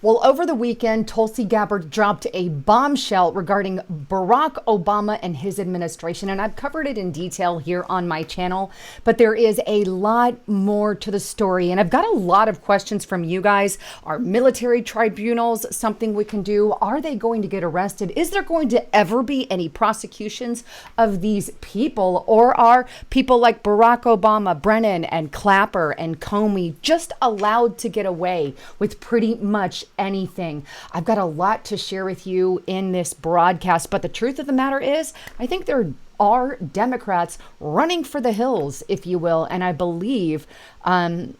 Well, over the weekend, Tulsi Gabbard dropped a bombshell regarding Barack Obama and his administration, and I've covered it in detail here on my channel, but there is a lot more to the story, and I've got a lot of questions from you guys. Are military tribunals something we can do? Are they going to get arrested? Is there going to ever be any prosecutions of these people, or are people like Barack Obama, Brennan, and Clapper, and Comey just allowed to get away with pretty much anything? I've got a lot to share with you in this broadcast, but the truth of the matter is, I think there are Democrats running for the hills, if you will, and I believe well,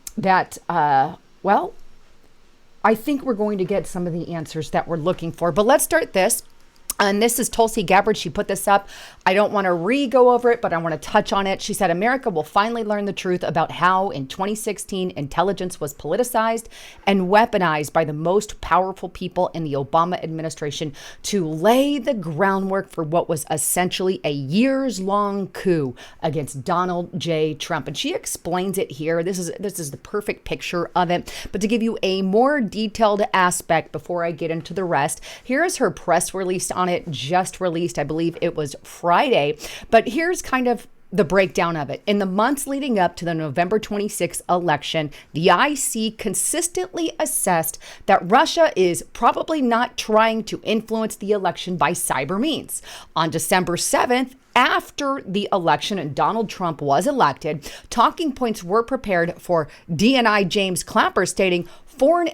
I think we're going to get some of the answers that we're looking for. But let's start this. And this is Tulsi Gabbard. She put this up. I don't want to go over it, but I want to touch on it. She said, America will finally learn the truth about how in 2016 intelligence was politicized and weaponized by the most powerful people in the Obama administration to lay the groundwork for what was essentially a years-long coup against Donald J. Trump. And she explains it here. This is the perfect picture of it. But to give you a more detailed aspect before I get into the rest, here is her press release on it, just released. I believe it was Friday, but here's kind of the breakdown of it. In the months leading up to the November 26th election, the IC consistently assessed that Russia is probably not trying to influence the election by cyber means. On December 7th, after the election and Donald Trump was elected, talking points were prepared for DNI James Clapper, stating foreign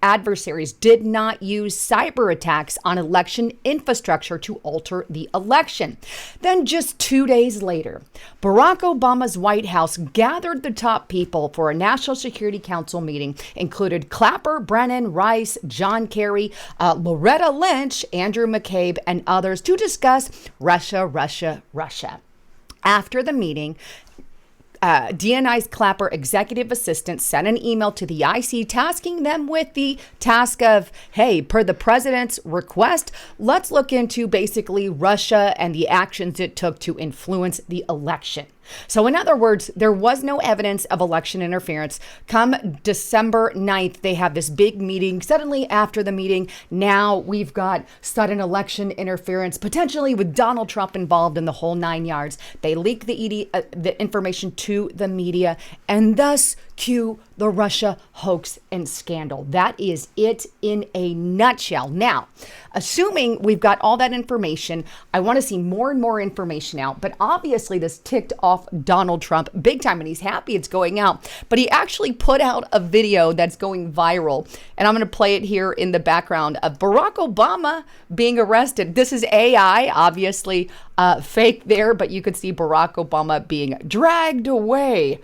adversaries did not use cyber attacks on election infrastructure to alter the election. Then just 2 days later, Barack Obama's White House gathered the top people for a National Security Council meeting, included Clapper, Brennan, Rice, John Kerry, Loretta Lynch, Andrew McCabe, and others to discuss Russia. After the meeting, DNI's Clapper executive assistant sent an email to the IC tasking them with the task of, hey, per the president's request, let's look into basically Russia and the actions it took to influence the election. So in other words, there was no evidence of election interference. Come December 9th, they have this big meeting. Suddenly after the meeting, now we've got sudden election interference, potentially with Donald Trump involved in the whole 9 yards. They leak the information to the media, and thus cue the Russia hoax and scandal. That is it in a nutshell. Now, assuming we've got all that information, I want to see more and more information out. But obviously this ticked off Donald Trump big time, and he's happy it's going out. But he actually put out a video that's going viral, and I'm going to play it here in the background of Barack Obama being arrested. This is AI, obviously fake there, but you could see Barack Obama being dragged away.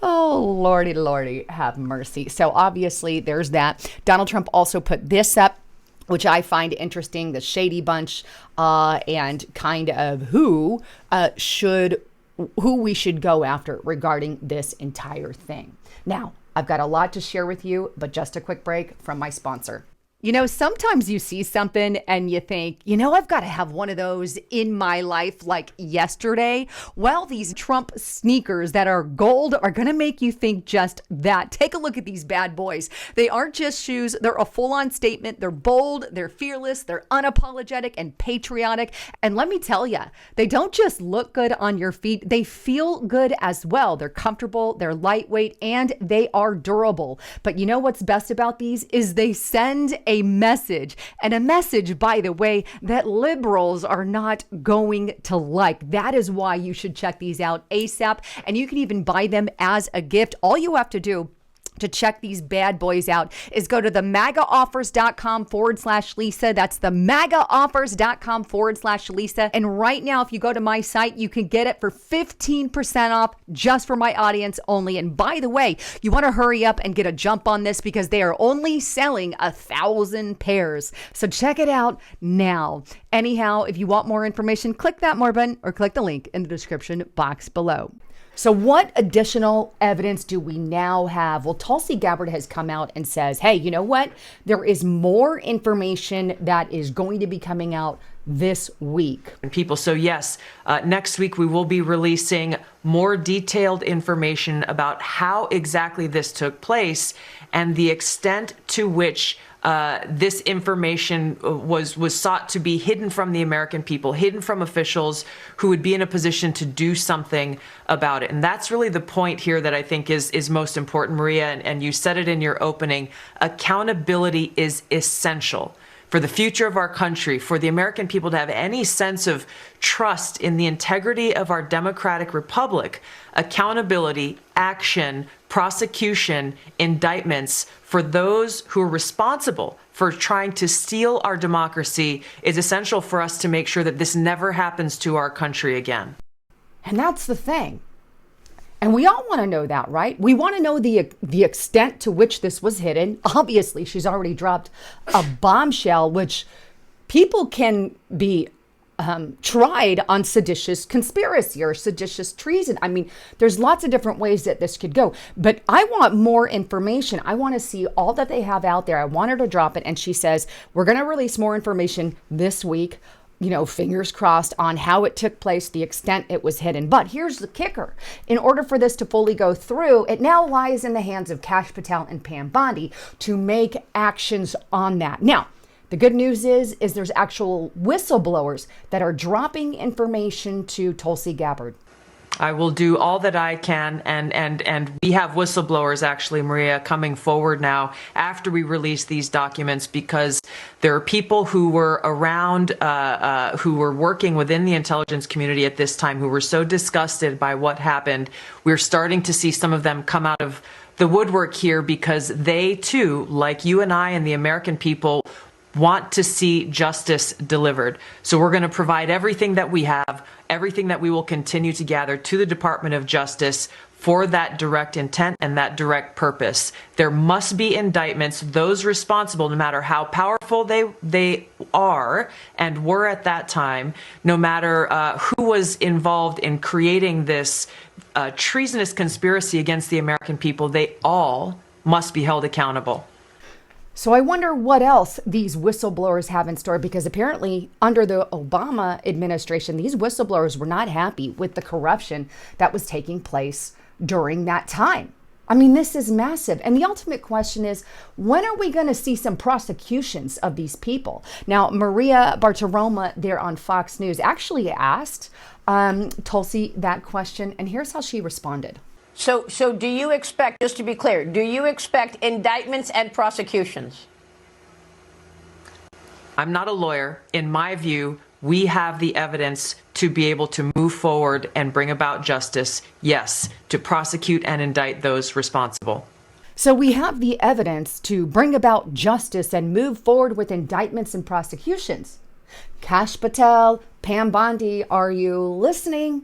Oh, Lordy, have mercy. So obviously there's that. Donald Trump also put this up, which I find interesting, the Shady Bunch, and kind of who we should go after regarding this entire thing. Now, I've got a lot to share with you, but just a quick break from my sponsor. You know, sometimes you see something and you think, I've got to have one of those in my life like yesterday. Well, these Trump sneakers that are gold are going to make you think just that. Take a look at these bad boys. They aren't just shoes. They're a full-on statement. They're bold. They're fearless. They're unapologetic and patriotic. And let me tell you, they don't just look good on your feet. They feel good as well. They're comfortable. They're lightweight, and they are durable. But you know what's best about these is they send a message, and a message, by the way, that liberals are not going to like. That is why you should check these out ASAP, and you can even buy them as a gift. All you have to do to check these bad boys out is go to the MAGAoffers.com/Lisa. That's the MAGAoffers.com/Lisa. And right now, if you go to my site, you can get it for 15% off just for my audience only. And by the way, you want to hurry up and get a jump on this because they are only selling 1,000 pairs. So check it out now. Anyhow, if you want more information, click that more button or click the link in the description box below. So what additional evidence do we now have? Well, Tulsi Gabbard has come out and says, hey, you know what? There is more information that is going to be coming out this week. People. So yes, next week we will be releasing more detailed information about how exactly this took place and the extent to which this information was sought to be hidden from the American people, hidden from officials who would be in a position to do something about it. And that's really the point here that I think is most important, Maria, and you said it in your opening. Accountability is essential for the future of our country, for the American people to have any sense of trust in the integrity of our democratic republic. Accountability, action, prosecution, indictments for those who are responsible for trying to steal our democracy is essential for us to make sure that this never happens to our country again. And that's the thing. And we all want to know that, right? We want to know the extent to which this was hidden. Obviously, she's already dropped a bombshell, which people can be tried on seditious conspiracy or seditious treason. I mean, there's lots of different ways that this could go. But I want more information. I want to see all that they have out there. I want her to drop it. And she says, we're going to release more information this week. You know, fingers crossed on how it took place, the extent it was hidden. But here's the kicker. In order for this to fully go through, it now lies in the hands of Kash Patel and Pam Bondi to make actions on that. Now, the good news is there's actual whistleblowers that are dropping information to Tulsi Gabbard. I will do all that I can, and we have whistleblowers, actually, Maria, coming forward now after we release these documents, because there are people who were around, who were working within the intelligence community at this time, who were so disgusted by what happened. We're starting to see some of them come out of the woodwork here because they, too, like you and I and the American people, want to see justice delivered. So we're going to provide everything that we have, everything that we will continue to gather to the Department of Justice for that direct intent and that direct purpose. There must be indictments, those responsible, no matter how powerful they are and were at that time, no matter who was involved in creating this treasonous conspiracy against the American people, they all must be held accountable. So I wonder what else these whistleblowers have in store, because apparently under the Obama administration, these whistleblowers were not happy with the corruption that was taking place during that time. I mean, this is massive. And the ultimate question is, when are we going to see some prosecutions of these people? Now, Maria Bartiromo there on Fox News actually asked Tulsi that question, and here's how she responded. So do you expect, just to be clear, do you expect indictments and prosecutions? I'm not a lawyer. In my view, we have the evidence to be able to move forward and bring about justice, yes, to prosecute and indict those responsible. So we have the evidence to bring about justice and move forward with indictments and prosecutions. Kash Patel, Pam Bondi, are you listening?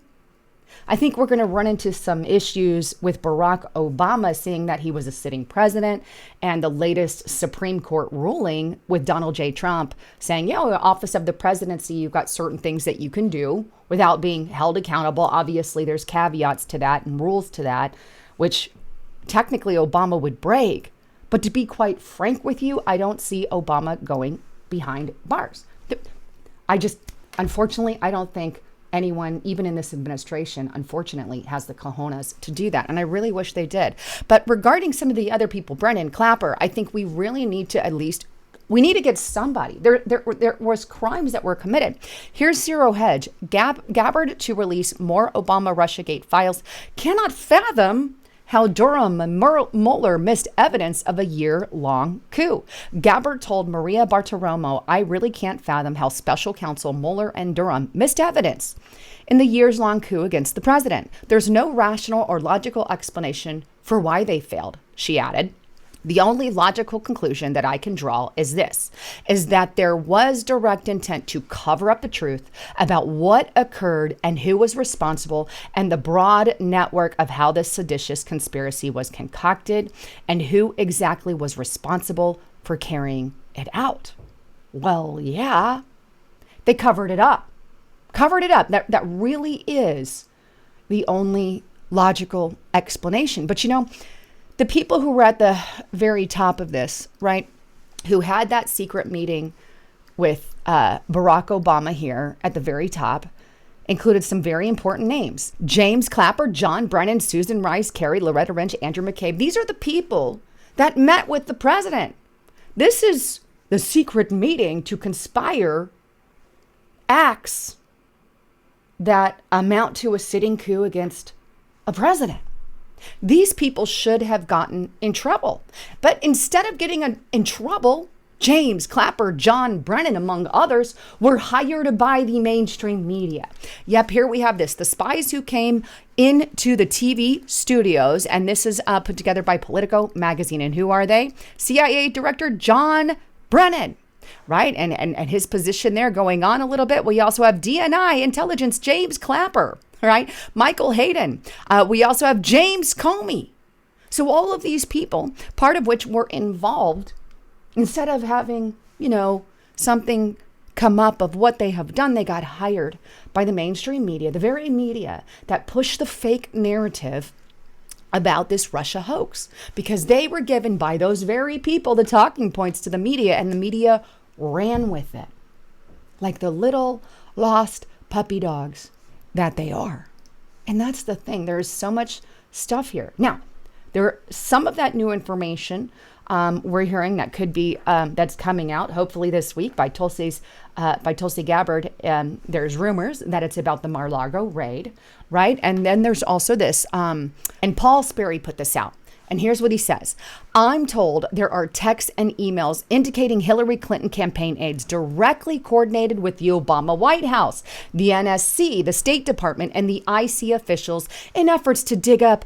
I think we're going to run into some issues with Barack Obama, seeing that he was a sitting president, and the latest Supreme Court ruling with Donald J. Trump saying, the office of the presidency, you've got certain things that you can do without being held accountable. Obviously, there's caveats to that and rules to that, which technically Obama would break. But to be quite frank with you, I don't see Obama going behind bars. Unfortunately, I don't think anyone, even in this administration, unfortunately, has the cojones to do that. And I really wish they did. But regarding some of the other people, Brennan, Clapper, I think we really need to we need to get somebody. There was crimes that were committed. Here's Zero Hedge. Gabbard to release more Obama Russiagate files. Cannot fathom how Durham and Mueller missed evidence of a year-long coup. Gabbard told Maria Bartiromo, I really can't fathom how special counsel Mueller and Durham missed evidence in the years-long coup against the president. There's no rational or logical explanation for why they failed, she added. The only logical conclusion that I can draw is that there was direct intent to cover up the truth about what occurred and who was responsible, and the broad network of how this seditious conspiracy was concocted and who exactly was responsible for carrying it out. Well, yeah, they covered it up. That really is the only logical explanation. But the people who were at the very top of this, right, who had that secret meeting with Barack Obama here at the very top, included some very important names. James Clapper, John Brennan, Susan Rice, Kerry, Loretta Lynch, Andrew McCabe. These are the people that met with the president. This is the secret meeting to conspire acts that amount to a sitting coup against a president. These people should have gotten in trouble. But instead of getting in trouble, James Clapper, John Brennan, among others, were hired by the mainstream media. Yep, here we have this. The spies who came into the TV studios, and this is put together by Politico magazine. And who are they? CIA Director John Brennan, right? And his position there going on a little bit. We also have DNI intelligence, James Clapper, right? Michael Hayden. We also have James Comey. So all of these people, part of which were involved, instead of having, something come up of what they have done, they got hired by the mainstream media, the very media that pushed the fake narrative about this Russia hoax, because they were given by those very people the talking points to the media, and the media ran with it like the little lost puppy dogs that they are. And that's the thing. There's so much stuff here. Now, some of that new information we're hearing that could be that's coming out hopefully this week by Tulsi Gabbard. There's rumors that it's about the Mar-a-Lago raid, right? And then there's also this, and Paul Sperry put this out. And here's what he says. I'm told there are texts and emails indicating Hillary Clinton campaign aides directly coordinated with the Obama White House, the NSC, the State Department, and the IC officials in efforts to dig up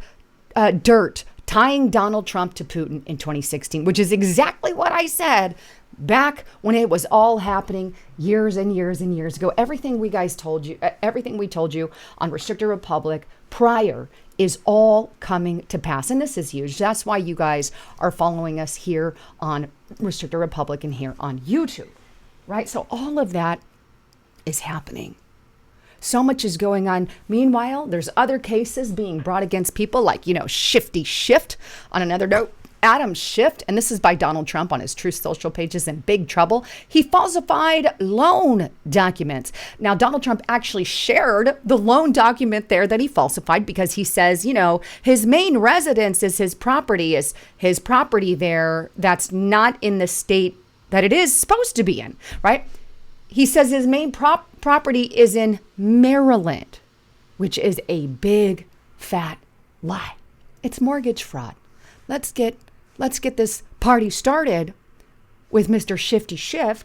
dirt tying Donald Trump to Putin in 2016, which is exactly what I said back when it was all happening years and years and years ago. Everything we told you on Restricted Republic prior is all coming to pass. And this is huge. That's why you guys are following us here on Restricted Republic and here on YouTube, right? So all of that is happening. So much is going on. Meanwhile, there's other cases being brought against people like, Shifty Schiff. On another note, Adam Schiff, and this is by Donald Trump on his Truth Social pages, in big trouble. He falsified loan documents. Now, Donald Trump actually shared the loan document there that he falsified because he says, his main residence is his property there that's not in the state that it is supposed to be in, right? He says his main property is in Maryland, which is a big, fat lie. It's mortgage fraud. Let's get this party started with Mr. Shifty Schiff,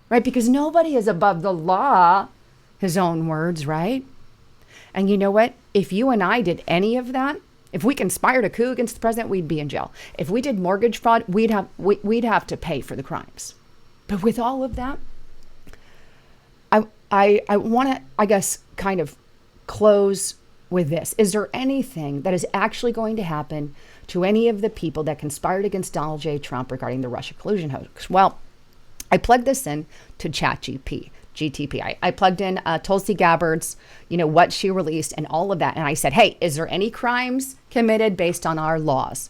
right? Because nobody is above the law, his own words, right? And you know what? If you and I did any of that, if we conspired a coup against the president, we'd be in jail. If we did mortgage fraud, we'd have to pay for the crimes. But with all of that, I want to, I guess, kind of close with this. Is there anything that is actually going to happen to any of the people that conspired against Donald J. Trump regarding the Russia collusion hoax? Well, I plugged this in to GTP. I plugged in Tulsi Gabbard's, what she released and all of that. And I said, hey, is there any crimes committed based on our laws?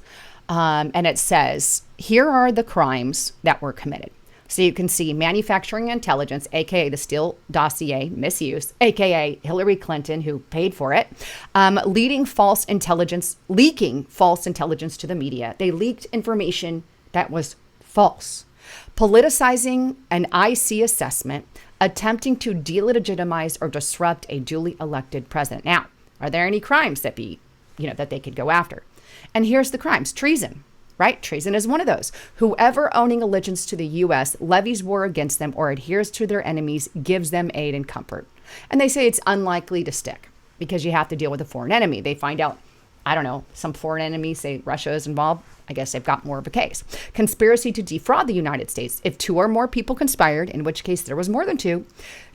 And it says, here are the crimes that were committed. So you can see manufacturing intelligence, aka the Steele dossier misuse, aka Hillary Clinton, who paid for it, leaking false intelligence to the media. They leaked information that was false. Politicizing an IC assessment, attempting to delegitimize or disrupt a duly elected president. Now, are there any crimes that they could go after? And here's the crimes: treason. Right? Treason is one of those. Whoever owning allegiance to the U.S. levies war against them or adheres to their enemies gives them aid and comfort. And they say it's unlikely to stick because you have to deal with a foreign enemy. They find out, some foreign enemy, say Russia is involved. I guess they've got more of a case. Conspiracy to defraud the United States. If two or more people conspired, in which case there was more than two,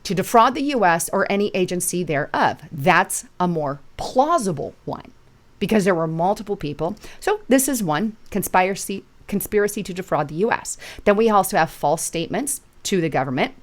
to defraud the U.S. or any agency thereof. That's a more plausible one, because there were multiple people. So this is one, conspiracy to defraud the U.S. Then we also have false statements to the government.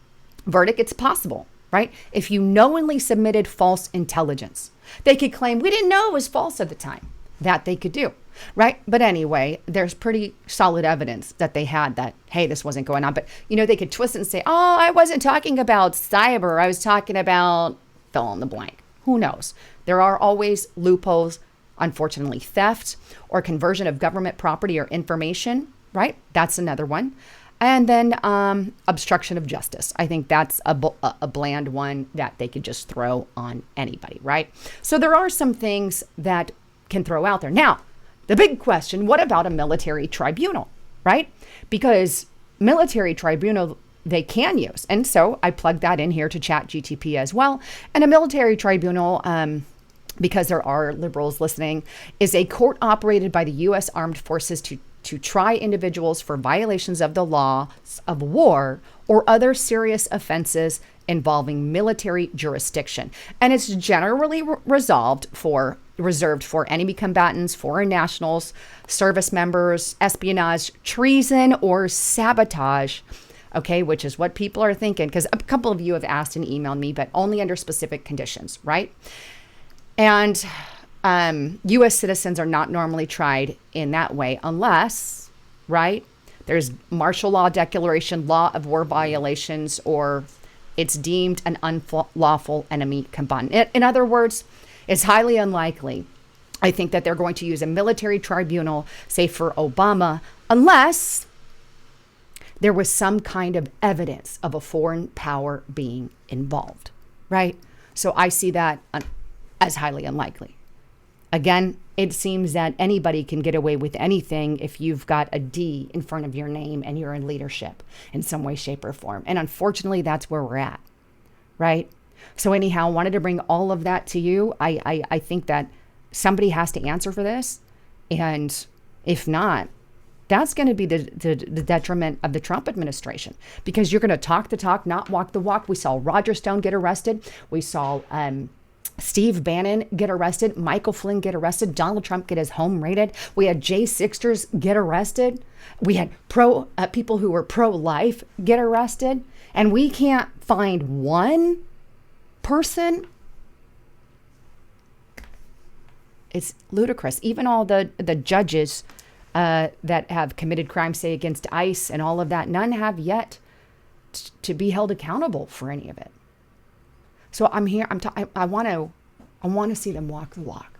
Verdict, it's possible, right? If you knowingly submitted false intelligence, they could claim, we didn't know it was false at the time. that they could do, right? But anyway, there's pretty solid evidence that they had that, hey, this wasn't going on. But, they could twist it and say, oh, I wasn't talking about cyber. I was talking about fill in the blank. Who knows? There are always loopholes, unfortunately, theft or conversion of government property or information, right? That's another one. And then obstruction of justice. I think that's a bland one that they could just throw on anybody, right? So there are some things that can throw out there. Now, the big question, what about a military tribunal, right? Because military tribunal, they can use. And so I plugged that in here to ChatGTP as well. And a military tribunal, because there are liberals listening, is a court operated by the U.S. Armed Forces to try individuals for violations of the laws of war or other serious offenses involving military jurisdiction. And it's generally reserved for enemy combatants, foreign nationals, service members, espionage, treason, or sabotage. Okay, which is what people are thinking, because a couple of you have asked and emailed me, but only under specific conditions, right? And U.S. citizens are not normally tried in that way unless, right, there's martial law declaration, law of war violations, or it's deemed an unlawful enemy combatant. In other words, it's highly unlikely, I think, that they're going to use a military tribunal, say for Obama, unless there was some kind of evidence of a foreign power being involved, right? So I see that as highly unlikely. Again, it seems that anybody can get away with anything if you've got a D in front of your name and you're in leadership in some way, shape, or form. And unfortunately, that's where we're at, right? So anyhow, I wanted to bring all of that to you. I think that somebody has to answer for this. And if not, that's going to be the detriment of the Trump administration, because you're going to talk the talk, not walk the walk. We saw Roger Stone get arrested. We saw Steve Bannon get arrested, Michael Flynn get arrested, Donald Trump get his home raided. We had Jay Sixters get arrested. We had people who were pro-life get arrested. And we can't find one person. It's ludicrous. Even all the judges that have committed crimes, say, against ICE and all of that, none have yet to be held accountable for any of it. So I'm here. I want to see them walk the walk.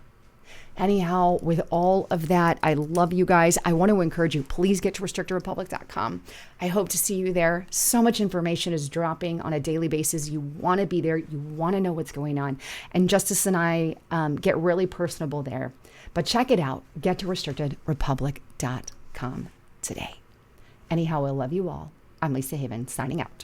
Anyhow, with all of that, I love you guys. I want to encourage you, please get to restrictedrepublic.com. I hope to see you there. So much information is dropping on a daily basis. You want to be there. You want to know what's going on. And Justice and I get really personable there. But check it out. Get to restrictedrepublic.com today. Anyhow, I love you all. I'm Lisa Haven, signing out.